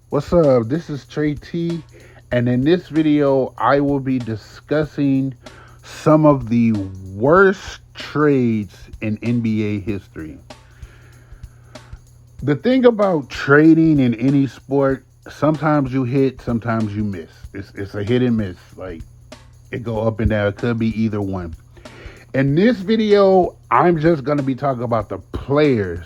What's up? This is Trey T, and in this video, I will be discussing some of the worst trades in NBA history. The thing about trading in any sport, sometimes you hit, sometimes you miss. It's a hit and miss. Like, it go up and down. It could be either one. In this video, I'm just going to be talking about the players.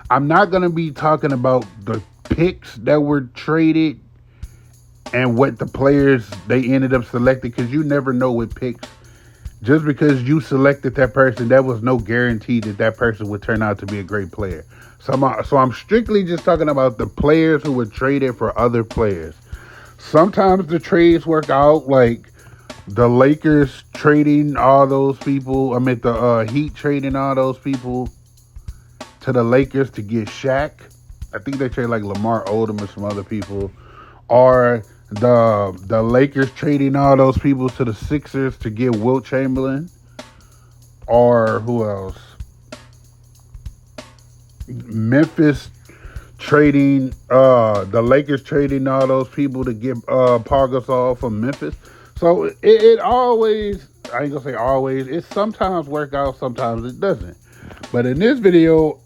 I'm not going to be talking about the picks that were traded and what the players they ended up selecting, because you never know with picks. Just because you selected that person, that was no guarantee that that person would turn out to be a great player. So I'm strictly just talking about the players who were traded for other players. Sometimes the trades work out, like the Lakers trading all those people. The Heat trading all those people to the Lakers to get Shaq. I think they trade like Lamar Odom and some other people. Or the Lakers trading all those people to the Sixers to get Wilt Chamberlain. Or who else? Memphis trading the Lakers trading all those people to get Paul Gasol from Memphis. So it always, I ain't gonna say always, it sometimes work out, sometimes it doesn't. But in this video,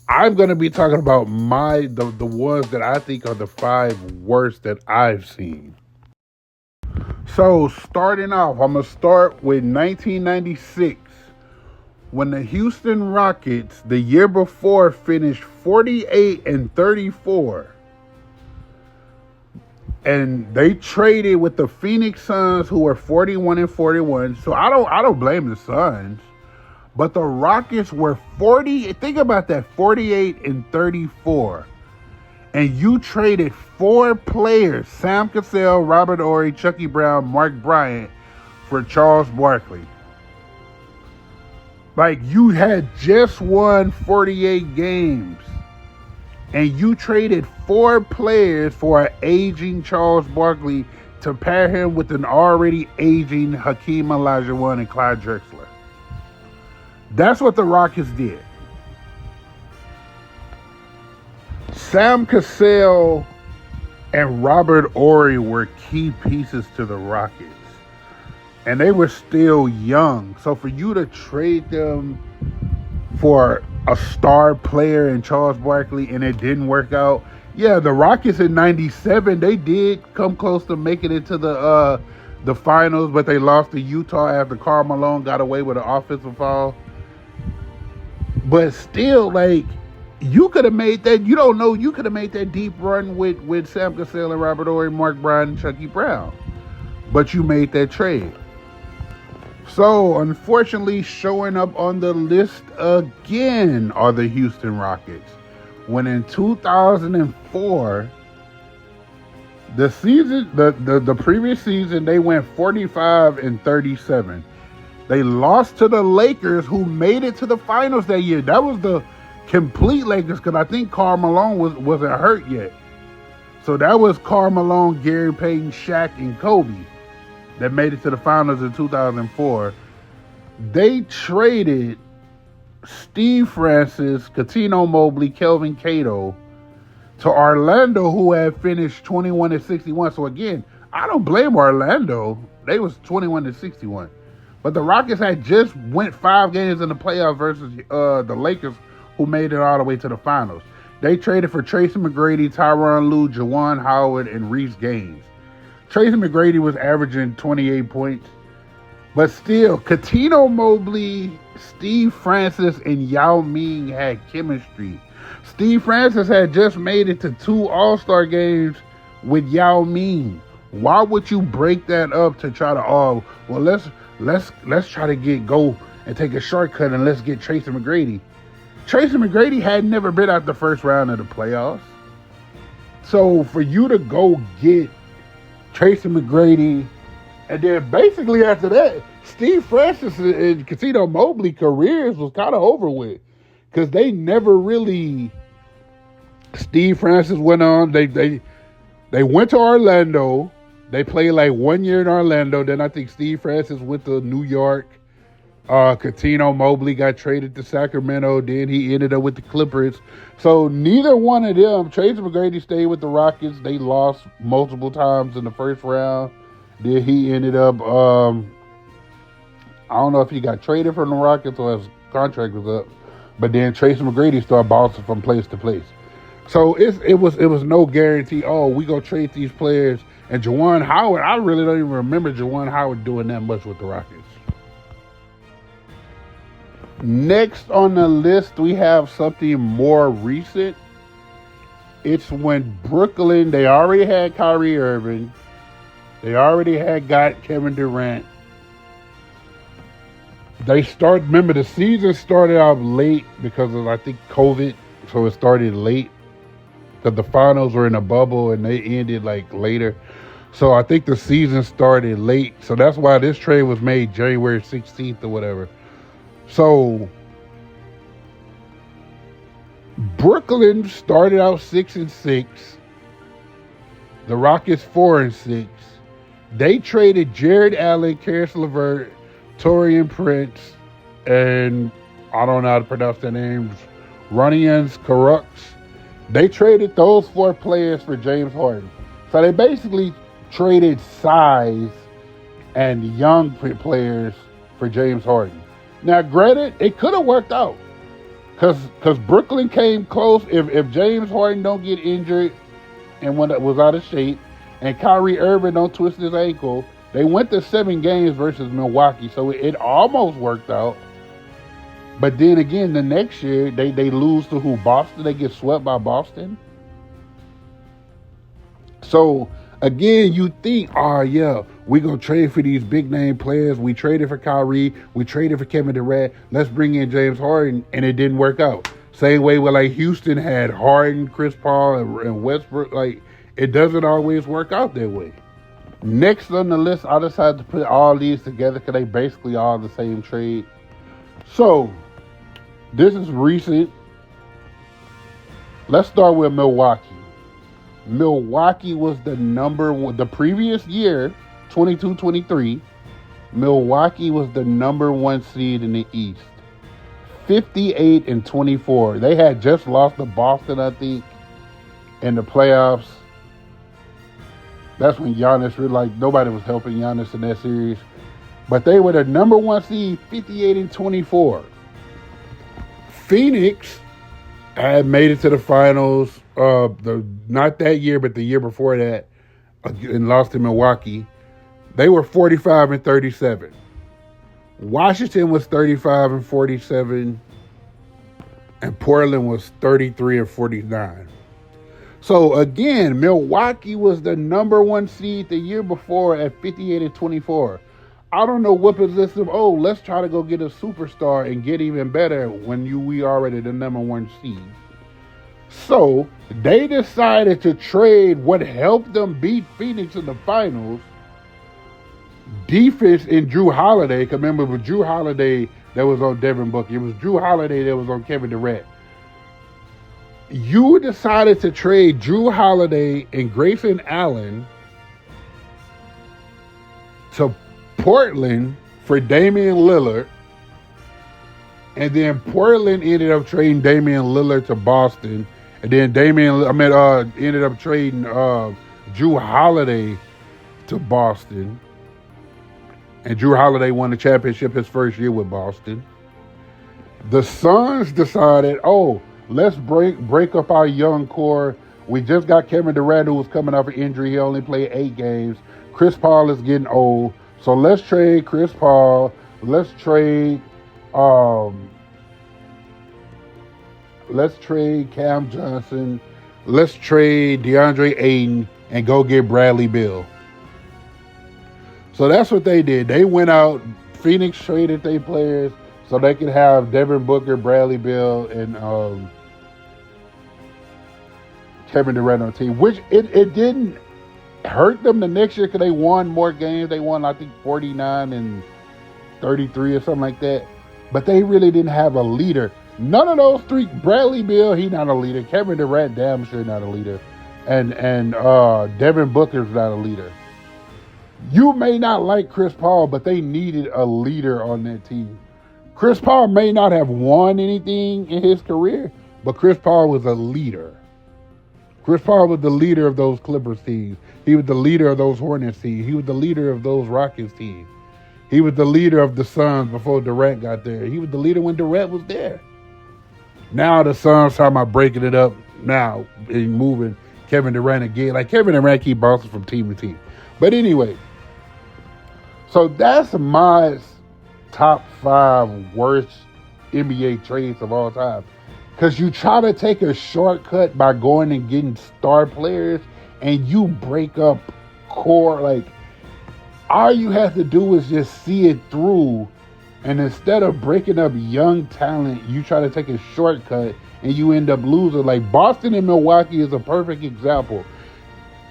I'm gonna be talking about the ones that I think are the 5 worst that I've seen. So starting off, I'm gonna start with 1996. When the Houston Rockets, the year before, finished 48-34, and they traded with the Phoenix Suns, who were 41-41. So I don't blame the Suns, but the Rockets were 40. Think about that, 48-34, and you traded 4 players: Sam Cassell, Robert Horry, Chucky Brown, Mark Bryant, for Charles Barkley. Like, you had just won 48 games, and you traded 4 players for an aging Charles Barkley to pair him with an already aging Hakeem Olajuwon and Clyde Drexler. That's what the Rockets did. Sam Cassell and Robert Horry were key pieces to the Rockets. And they were still young. So for you to trade them for a star player in Charles Barkley and it didn't work out. Yeah, the Rockets in 97, they did come close to making it to the finals, but they lost to Utah after Karl Malone got away with an offensive foul. But still, like, you could have made that, you could have made that deep run with Sam Cassell and Robert Horry, Mark Bryant, and Chucky Brown. But you made that trade. So, unfortunately, showing up on the list again are the Houston Rockets. When in 2004, the previous season, they went 45-37. They lost to the Lakers, who made it to the finals that year. That was the complete Lakers, because I think Karl Malone wasn't hurt yet. So that was Karl Malone, Gary Payton, Shaq, and Kobe that made it to the finals in 2004. They traded Steve Francis, Cuttino Mobley, Kelvin Cato to Orlando, who had finished 21-61. So again, I don't blame Orlando. They was 21-61. But the Rockets had just went 5 games in the playoffs versus the Lakers, who made it all the way to the finals. They traded for Tracy McGrady, Tyronn Lue, Juwan Howard, and Reece Gaines. Tracy McGrady was averaging 28 points. But still, Cuttino Mobley, Steve Francis, and Yao Ming had chemistry. Steve Francis had just made it to 2 All-Star games with Yao Ming. Why would you break that up to try to, let's try to go and take a shortcut and let's get Tracy McGrady? Tracy McGrady had never been out the first round of the playoffs. So for you to go get Tracy McGrady, and then basically after that, Steve Francis and Cuttino Mobley careers was kind of over with, because they never really. Steve Francis went on. They went to Orlando. They played like 1 year in Orlando. Then I think Steve Francis went to New York, Coutinho Mobley got traded to Sacramento. Then he ended up with the Clippers. So neither one of them, Tracy McGrady stayed with the Rockets. They lost multiple times in the first round. Then he ended up, I don't know if he got traded from the Rockets or his contract was up. But then Tracy McGrady started bouncing from place to place. So it was no guarantee, oh, we go trade these players. And Juwan Howard, I really don't even remember Juwan Howard doing that much with the Rockets. Next on the list, we have something more recent. It's when Brooklyn, they already had Kyrie Irving. They already got Kevin Durant. Remember, the season started out late because of, I think, COVID. So it started late. Because the finals were in a bubble and they ended like later. So I think the season started late. So that's why this trade was made January 16th or whatever. So Brooklyn started out 6-6. The Rockets 4-6. They traded Jared Allen, Karis LeVert, Taurean Prince, and I don't know how to pronounce their names, Ronians Karux. They traded those 4 players for James Harden. So they basically traded size and young players for James Harden. Now, granted, it could have worked out because Brooklyn came close. If James Harden don't get injured and was out of shape, and Kyrie Irving don't twist his ankle, they went to 7 games versus Milwaukee, so it almost worked out. But then again, the next year, they lose to who? Boston? They get swept by Boston? So, again, you think, oh, yeah, we're going to trade for these big-name players. We traded for Kyrie. We traded for Kevin Durant. Let's bring in James Harden, and it didn't work out. Same way with, like, Houston had Harden, Chris Paul, and Westbrook. Like, it doesn't always work out that way. Next on the list, I decided to put all these together because they basically all the same trade. So, this is recent. Let's start with Milwaukee. Milwaukee was the number one. The previous year, 22-23, Milwaukee was the number 1 seed in the East. 58-24. They had just lost to Boston, I think, in the playoffs. That's when Giannis really, like, nobody was helping Giannis in that series. But they were the number 1 seed, 58-24. Phoenix had made it to the finals, not that year, but the year before that, and lost to Milwaukee. They were 45-37. Washington was 35-47, and Portland was 33-49. So again, Milwaukee was the number 1 seed the year before at 58-24. I don't know what position. Oh, let's try to go get a superstar and get even better when we already the number 1 seed. So they decided to trade what helped them beat Phoenix in the finals. Defense in Jrue Holiday. Because remember, with Jrue Holiday that was on Devin Booker. It was Jrue Holiday that was on Kevin Durant. You decided to trade Jrue Holiday and Grayson Allen to Portland for Damian Lillard, and then Portland ended up trading Damian Lillard to Boston, and then ended up trading Jrue Holiday to Boston, and Jrue Holiday won the championship his first year with Boston. The Suns decided, oh, let's break up our young core. We just got Kevin Durant, who was coming off an injury. He only played 8 games. Chris Paul is getting old. So let's trade Chris Paul. Let's trade Cam Johnson. Let's trade DeAndre Ayton and go get Bradley Beal. So that's what they did. They went out. Phoenix traded their players so they could have Devin Booker, Bradley Beal, and Kevin Durant on the team. Which it didn't hurt them the next year because they won more games. They won, I think, 49-33 or something like that. But they really didn't have a leader. None of those 3, Bradley Beal, he not a leader. Kevin Durant, damn sure not a leader. And Devin Booker's not a leader. You may not like Chris Paul, but they needed a leader on that team. Chris Paul may not have won anything in his career, but Chris Paul was a leader. Chris Paul was the leader of those Clippers teams. He was the leader of those Hornets teams. He was the leader of those Rockets teams. He was the leader of the Suns before Durant got there. He was the leader when Durant was there. Now the Suns talking about breaking it up now and moving Kevin Durant again. Like Kevin Durant keep bouncing from team to team. But anyway, so that's my top 5 worst NBA trades of all time. Because you try to take a shortcut by going and getting star players and you break up core. Like, all you have to do is just see it through. And instead of breaking up young talent, you try to take a shortcut and you end up losing. Like Boston and Milwaukee is a perfect example.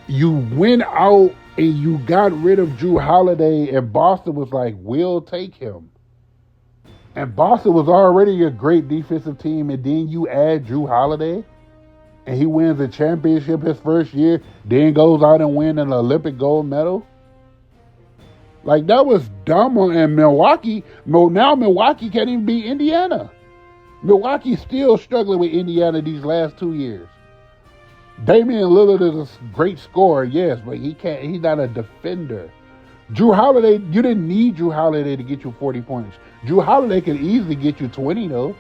You went out and you got rid of Drew Holiday, and Boston was like, we'll take him. And Boston was already a great defensive team, and then you add Drew Holiday, and he wins a championship his first year, then goes out and wins an Olympic gold medal. Like, that was dumb. And Milwaukee, now Milwaukee can't even beat Indiana. Milwaukee's still struggling with Indiana these last 2 years. Damian Lillard is a great scorer, yes, but he's not a defender. Drew Holiday, you didn't need Drew Holiday to get you 40 points. Drew Holiday could easily get you 20, though.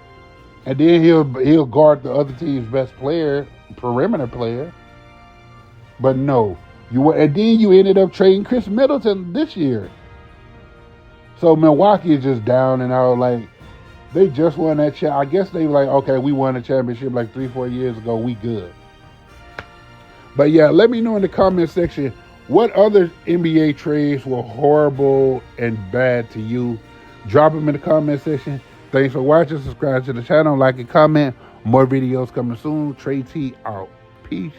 And then he'll guard the other team's best player, perimeter player. But no. And then you ended up trading Chris Middleton this year. So Milwaukee is just down and out. Like, they just won that I guess they were like, okay, we won a championship like 3-4 years ago. We good. But yeah, let me know in the comment section what other NBA trades were horrible and bad to you. Drop them in the comment section. Thanks for watching. Subscribe to the channel. Like and comment. More videos coming soon. Trey T out. Peace.